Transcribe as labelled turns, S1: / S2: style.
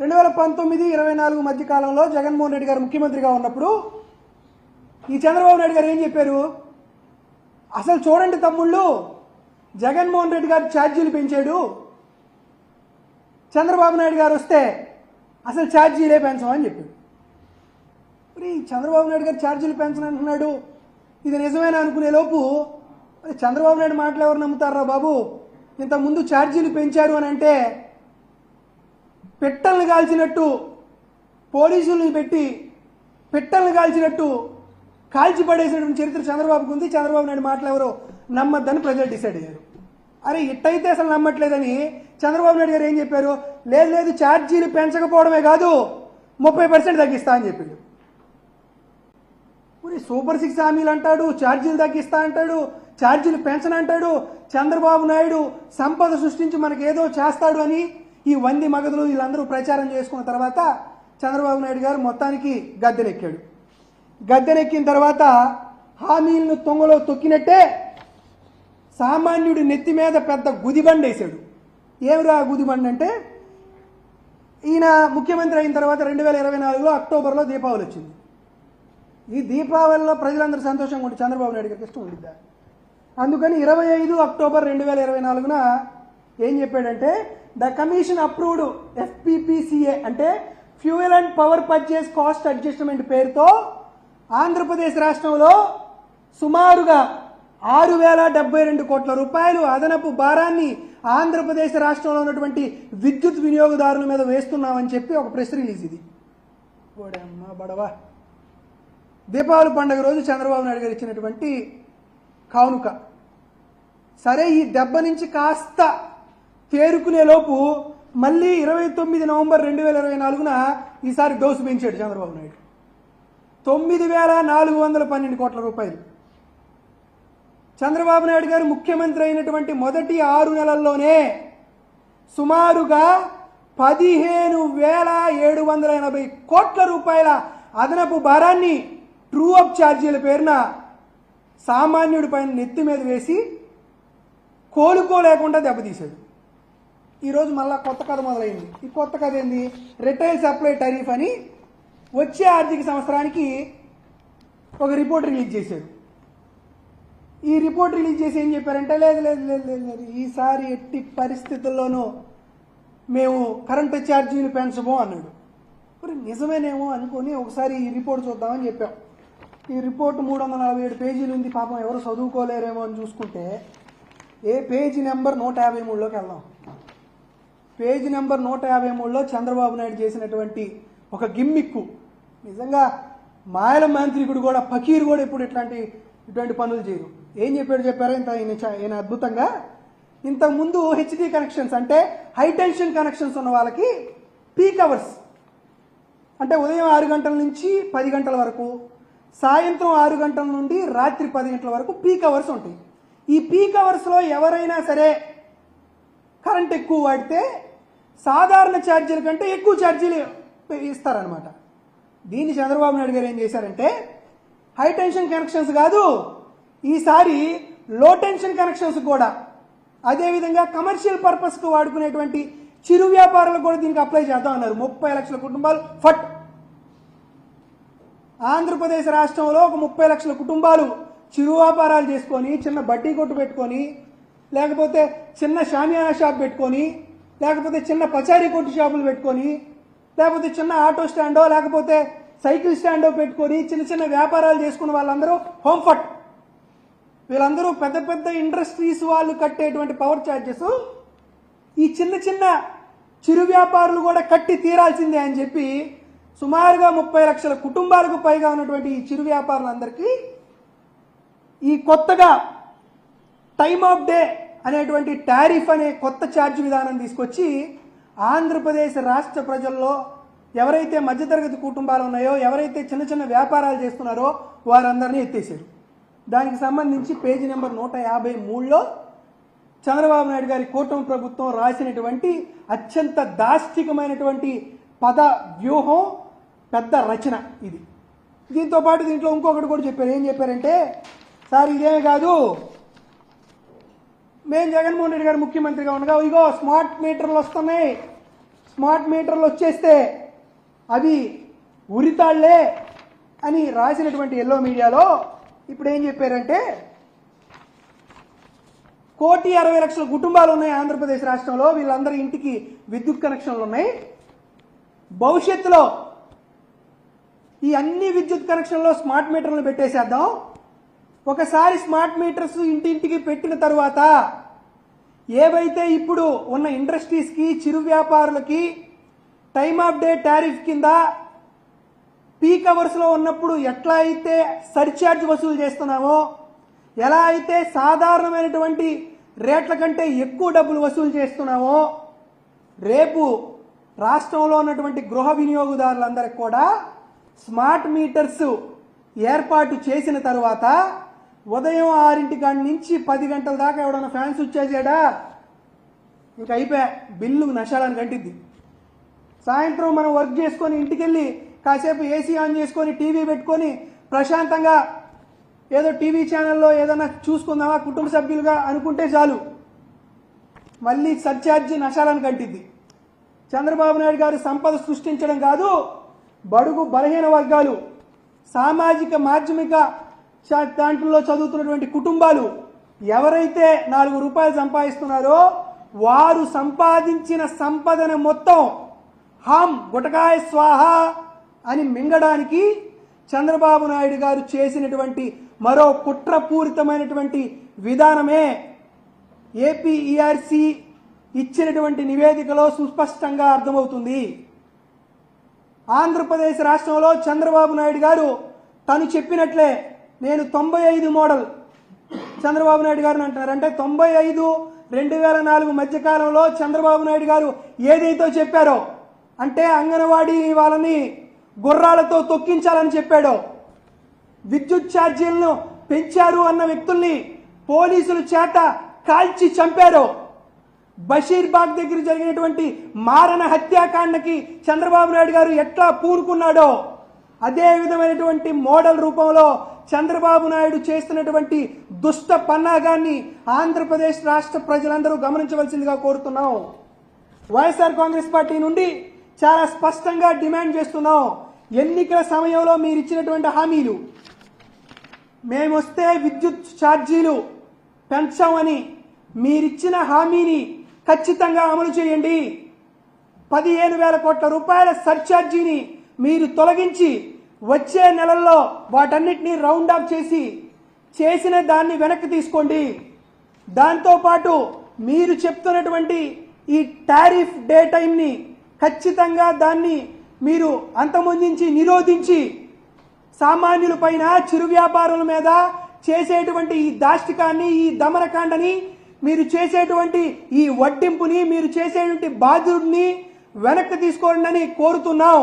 S1: 2019-24 మధ్య కాలంలో జగన్మోహన్ రెడ్డి గారు ముఖ్యమంత్రిగా ఉన్నప్పుడు ఈ చంద్రబాబు నాయుడు గారు ఏం చెప్పారు? అసలు చూడండి తమ్ముళ్ళు, జగన్మోహన్ రెడ్డి గారు ఛార్జీలు పెంచాడు, చంద్రబాబు నాయుడు గారు వస్తే అసలు ఛార్జీలే పెంచమని చెప్పాడు. మరి చంద్రబాబు నాయుడు గారు ఛార్జీలు పెంచనంటున్నాడు, ఇది నిజమేనా అనుకునే లోపు చంద్రబాబు నాయుడు మాటలు ఎవరు నమ్ముతారా బాబు? ఇంతకుముందు ఛార్జీలు పెంచారు అని అంటే పెట్టలను కాల్చినట్టు పోలీసుల్ని పెట్టి పెట్టలను కాల్చినట్టు కాల్చి పడేసినటువంటి చరిత్ర చంద్రబాబుకు ఉంది. చంద్రబాబు నాయుడు మాటలు ఎవరో నమ్మద్దని ప్రజలు డిసైడ్ అయ్యారు. అరే ఇట్టయితే అసలు నమ్మట్లేదని చంద్రబాబు నాయుడు గారు ఏం చెప్పారు? లేదు లేదు, ఛార్జీలు పెంచకపోవడమే కాదు 30% తగ్గిస్తా అని చెప్పాడు. మరి సూపర్ 6 హామీలు అంటాడు, ఛార్జీలు తగ్గిస్తా అంటాడు, ఛార్జీలు పెంచనంటాడు. చంద్రబాబు నాయుడు సంపద సృష్టించి మనకి ఏదో చేస్తాడు అని ఈ వంది మగధులు వీళ్ళందరూ ప్రచారం చేసుకున్న తర్వాత చంద్రబాబు నాయుడు గారు మొత్తానికి గద్దెనెక్కాడు. గద్దెనెక్కిన తర్వాత హామీలను తొంగలో తొక్కినట్టే సామాన్యుడి నెత్తి మీద పెద్ద గుదిబండ వేశాడు. ఏమిరా గుదిబండ అంటే, ఈయన ముఖ్యమంత్రి అయిన తర్వాత 2024లో అక్టోబర్లో దీపావళి వచ్చింది. ఈ దీపావళిలో ప్రజలందరూ సంతోషంగా ఉంటే చంద్రబాబు నాయుడు గారికి ఇష్టం ఉండిద్దా? అందుకని 25 అక్టోబర్ 2024న ఏం చెప్పాడంటే, ద కమిషన్ అప్రూవ్డ్ FPPCA అంటే fuel and power purchase cost adjustment పేరుతో ఆంధ్రప్రదేశ్ రాష్ట్రంలో సుమారుగా 6,072 కోట్ల రూపాయలు అదనపు భారాన్ని ఆంధ్రప్రదేశ్ రాష్ట్రంలో ఉన్నటువంటి విద్యుత్ వినియోగదారుల మీద వేస్తున్నామని చెప్పి ఒక ప్రెస్ రిలీజ్. ఇది ఓడమ్మా బడవా. దీపావళి పండుగ రోజు చంద్రబాబు నాయుడు గారు ఇచ్చినటువంటి కానుక. సరే, ఈ దెబ్బ నుంచి కాస్త తేరుకునే లోపు మళ్ళీ 29 నవంబర్ 2024న ఈసారి డోసు పెంచాడు చంద్రబాబు నాయుడు. 9,412 కోట్ల రూపాయలు. చంద్రబాబు నాయుడు గారు ముఖ్యమంత్రి అయినటువంటి మొదటి 6 నెలల్లోనే సుమారుగా 15,780 కోట్ల రూపాయల అదనపు భారాన్ని ట్రూ అప్ ఛార్జీల పేరున సామాన్యుడి పైన నెత్తి మీద వేసి కోలుకోలేకుండా దెబ్బతీశాడు. ఈరోజు మళ్ళా కొత్త కథ మొదలైంది. ఈ కొత్త కథ ఏంది? రిటైల్ సప్లై టారిఫ్ అని వచ్చే ఆర్థిక సంవత్సరానికి ఒక రిపోర్ట్ రిలీజ్ చేశారు. ఈ రిపోర్ట్ రిలీజ్ చేసి ఏం చెప్పారంటే, లేదు లేదు లేదు లేదు లేదు ఈసారి ఎట్టి పరిస్థితుల్లోనూ మేము కరెంటు ఛార్జీలు పెంచము అన్నాడు. మరి నిజమేనేమో అనుకొని ఒకసారి ఈ రిపోర్ట్ చూద్దామని చెప్పాం. ఈ రిపోర్ట్ 347 పేజీలు ఉంది. పాపం ఎవరు చదువుకోలేరేమో అని చూసుకుంటే పేజీ నెంబర్ 153లోకి వెళ్దాం. పేజీ నెంబర్ 153లో చంద్రబాబు నాయుడు చేసినటువంటి ఒక గిమ్మిక్కు. నిజంగా మాయల మాంత్రికుడు కూడా, ఫకీర్ కూడా ఎప్పుడు ఇటువంటి పనులు చేయరు. ఏం చెప్పారో ఈయన అద్భుతంగా. ఇంతకుముందు హెచ్డి కనెక్షన్స్ అంటే హై టెన్షన్ కనెక్షన్స్ ఉన్న వాళ్ళకి పీక్ అవర్స్ అంటే ఉదయం 6 గంటల నుంచి 10 గంటల వరకు, సాయంత్రం 6 గంటల నుండి రాత్రి 10 గంటల వరకు పీక్ అవర్స్ ఉంటాయి. ఈ పీక్ అవర్స్లో ఎవరైనా సరే కరెంట్ ఎక్కువ వాడితే సాధారణ ఛార్జీల కంటే ఎక్కువ ఛార్జీలు ఇస్తారనమాట. దీన్ని చంద్రబాబు నాయుడు గారు ఏం చేశారంటే, హై టెన్షన్ కనెక్షన్స్ కాదు, ఈసారి లో టెన్షన్ కనెక్షన్స్ కూడా, అదేవిధంగా కమర్షియల్ పర్పస్కు వాడుకునేటువంటి చిరు వ్యాపారాలకు కూడా దీనికి అప్లై చేద్దాం అన్నారు. 30 లక్షల కుటుంబాలు ఫట్. ఆంధ్రప్రదేశ్ రాష్ట్రంలో ఒక 30 లక్షల కుటుంబాలు చిరు వ్యాపారాలు చేసుకొని, చిన్న బడ్డీ కొట్టు పెట్టుకొని, లేకపోతే చిన్న షామియానా షాప్ పెట్టుకొని, లేకపోతే చిన్న పచారీ కొట్టు షాపులు పెట్టుకొని, లేకపోతే చిన్న ఆటో స్టాండో లేకపోతే సైకిల్ స్టాండో పెట్టుకొని చిన్న చిన్న వ్యాపారాలు చేసుకున్న వాళ్ళందరూ హోమ్ ఫట్. వీళ్ళందరూ పెద్ద పెద్ద ఇండస్ట్రీస్ వాళ్ళు కట్టేటువంటి పవర్ ఛార్జెస్ ఈ చిన్న చిన్న చిరు వ్యాపారులు కూడా కట్టి తీరాల్సిందే అని చెప్పి సుమారుగా 30 లక్షల కుటుంబాలకు పైగా ఉన్నటువంటి ఈ చిరు వ్యాపారులందరికీ ఈ కొత్తగా టైమ్ ఆఫ్ డే అనేటువంటి టారిఫ్ అనే కొత్త ఛార్జ్ విధానం తీసుకొచ్చి ఆంధ్రప్రదేశ్ రాష్ట్ర ప్రజల్లో ఎవరైతే మధ్యతరగతి కుటుంబాలు ఉన్నాయో, ఎవరైతే చిన్న చిన్న వ్యాపారాలు చేస్తున్నారో వారందరినీ ఎత్తేసారు. దానికి సంబంధించి పేజీ నెంబర్ 153లో చంద్రబాబు నాయుడు గారి కూటమి ప్రభుత్వం రాసినటువంటి అత్యంత దాష్టికమైనటువంటి పద వ్యూహం, పెద్ద రచన ఇది. దీంతో పాటు దీంట్లో ఇంకొకటి కూడా చెప్పారు. ఏం చెప్పారంటే, సార్ ఇదేమే కాదు, మేము జగన్మోహన్ రెడ్డి గారు ముఖ్యమంత్రిగా ఉండగా ఇగో స్మార్ట్ మీటర్లు వస్తున్నాయి, స్మార్ట్ మీటర్లు వచ్చేస్తే అవి ఉరితాళ్లే అని రాసినటువంటి ఎల్లో మీడియాలో ఇప్పుడు ఏం చెప్పారంటే 1,60,00,000 కుటుంబాలు ఉన్నాయి ఆంధ్రప్రదేశ్ రాష్ట్రంలో. వీళ్ళందరి ఇంటికి విద్యుత్ కనెక్షన్లు ఉన్నాయి. భవిష్యత్తులో ఈ అన్ని విద్యుత్ కనెక్షన్లో స్మార్ట్ మీటర్లు పెట్టేసేద్దాం. ఒకసారి స్మార్ట్ మీటర్స్ ఇంటింటికి పెట్టిన తర్వాత ఏవైతే ఇప్పుడు ఉన్న ఇండస్ట్రీస్కి, చిరు వ్యాపారులకి టైమ్ ఆఫ్ డే టారిఫ్ కింద పీక్ అవర్స్లో ఉన్నప్పుడు ఎట్లా అయితే సర్ఛార్జ్ వసూలు చేస్తున్నామో, ఎలా అయితే సాధారణమైనటువంటి రేట్ల కంటే ఎక్కువ డబ్బులు వసూలు చేస్తున్నామో, రేపు రాష్ట్రంలో ఉన్నటువంటి గృహ వినియోగదారులందరికీ కూడా స్మార్ట్ మీటర్స్ ఏర్పాటు చేసిన తర్వాత ఉదయం 6 కాడి నుంచి 10 గంటల దాకా ఎవడన్నా ఫ్యాన్ స్విచ్ చేసాడా ఇంకా అయిపోయా, బిల్లు నశాలని కంటిద్ది. సాయంత్రం మనం వర్క్ చేసుకొని ఇంటికెళ్ళి కాసేపు ఏసీ ఆన్ చేసుకొని టీవీ పెట్టుకొని ప్రశాంతంగా ఏదో టీవీ ఛానల్లో ఏదైనా చూసుకుందామా కుటుంబ సభ్యులుగా అనుకుంటే చాలు, మళ్ళీ సర్ఛార్జీ నశాలను కంటిద్ది. చంద్రబాబు నాయుడు గారు సంపద సృష్టించడం కాదు, బడుగు బలహీన వర్గాలు, సామాజిక మాధ్యమిక దాంట్లో చదువుతున్నటువంటి కుటుంబాలు ఎవరైతే 4 రూపాయలు సంపాదిస్తున్నారో వారు సంపాదించిన సంపదను మొత్తం హమ్ గుటకాయ స్వాహ అని మింగడానికి చంద్రబాబు నాయుడు గారు చేసినటువంటి మరో కుట్రపూరితమైనటువంటి విధానమే ఏపీఈఆర్సీ ఇచ్చినటువంటి నివేదికలో సుస్పష్టంగా అర్థమవుతుంది. ఆంధ్రప్రదేశ్ రాష్ట్రంలో చంద్రబాబు నాయుడు గారు తను చెప్పినట్లే నేను 95 మోడల్ చంద్రబాబు నాయుడు గారు అంటున్నారు. అంటే 95, 2004 మధ్యకాలంలో చంద్రబాబు నాయుడు గారు ఏదైతే చెప్పారో, అంటే అంగన్వాడీ వాళ్ళని గుర్రాలతో తొక్కించాలని చెప్పాడో, విద్యుత్ ఛార్జీలను పెంచారు అన్న వ్యక్తుల్ని పోలీసుల చేత కాల్చి చంపారో, బషీర్బాగ్ దగ్గర జరిగినటువంటి మారణ హత్యాకాండకి చంద్రబాబు నాయుడు గారు ఎట్లా పూనుకున్నాడో అదే విధమైనటువంటి మోడల్ రూపంలో చంద్రబాబు నాయుడు చేస్తున్నటువంటి దుష్ట పన్నాగాన్ని ఆంధ్రప్రదేశ్ రాష్ట్ర ప్రజలందరూ గమనించవలసిందిగా కోరుతున్నాం. వైఎస్ఆర్ కాంగ్రెస్ పార్టీ నుండి చాలా స్పష్టంగా డిమాండ్ చేస్తున్నాం. ఎన్నికల సమయంలో మీరు ఇచ్చినటువంటి హామీలు, మేమొస్తే విద్యుత్ ఛార్జీలు పెంచామని మీరిచ్చిన హామీని ఖచ్చితంగా అమలు చేయండి. 15,000 కోట్ల రూపాయల సర్ఛార్జీని మీరు తొలగించి వచ్చే నెలల్లో వాటన్నిటినీ రౌండ్ ఆఫ్ చేసి చేసిన దాన్ని వెనక్కి తీసుకోండి. దాంతోపాటు మీరు చెప్తున్నటువంటి ఈ టారిఫ్ డే టైంని ఖచ్చితంగా దాన్ని మీరు అంతమొందించి నిరోధించి సామాన్యుల పైన, చిరు వ్యాపారుల మీద చేసేటువంటి ఈ దాష్టికాన్ని, ఈ దమనకాండని, మీరు చేసేటువంటి ఈ వడ్డింపుని, మీరు చేసేటువంటి బాధ్యుడిని వెనక్కి తీసుకోండి అని కోరుతున్నాం.